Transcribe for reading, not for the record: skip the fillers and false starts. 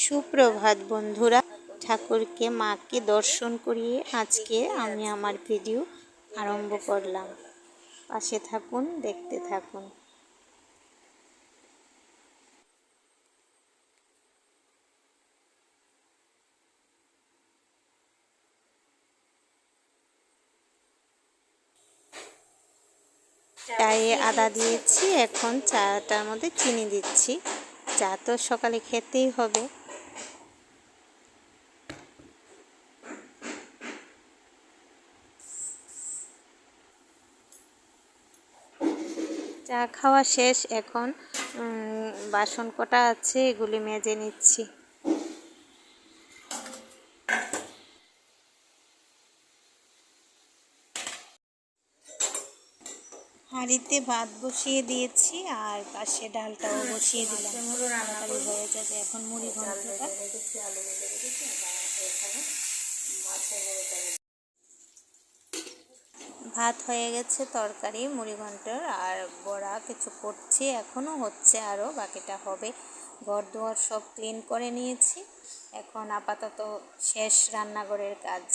সুপ্রভাত বন্ধুরা, ঠাকুরকে মাকে দর্শন করিয়ে আজকে আমি আমার ভিডিও আরম্ভ করলাম। পাশে থাকুন, দেখতে থাকুন। চায়ে আদা দিয়েছি, এখন চাটার মধ্যে চিনি দিচ্ছি। চা তো সকালে খেতেই হবে। চা খাওয়া শেষ, এখন বাসন কটা আছে, এগুলি মেজে নিচ্ছি। হাঁড়িতে ভাত বসিয়ে দিয়েছি আর পাশে ডালটাও বসিয়ে দিলাম, তাড়াতাড়ি হয়ে যাবে। এখন মুড়ি ঘন্টটা ভাত হয়ে গেছে, তরকারি মুড়ি ঘন্টর আর বড়া কিছু করছি, এখনও হচ্ছে, আরও বাকিটা হবে। ঘর দুয়ার সব ক্লিন করে নিয়েছি, এখন আপাতত শেষ রান্নাঘরের কাজ।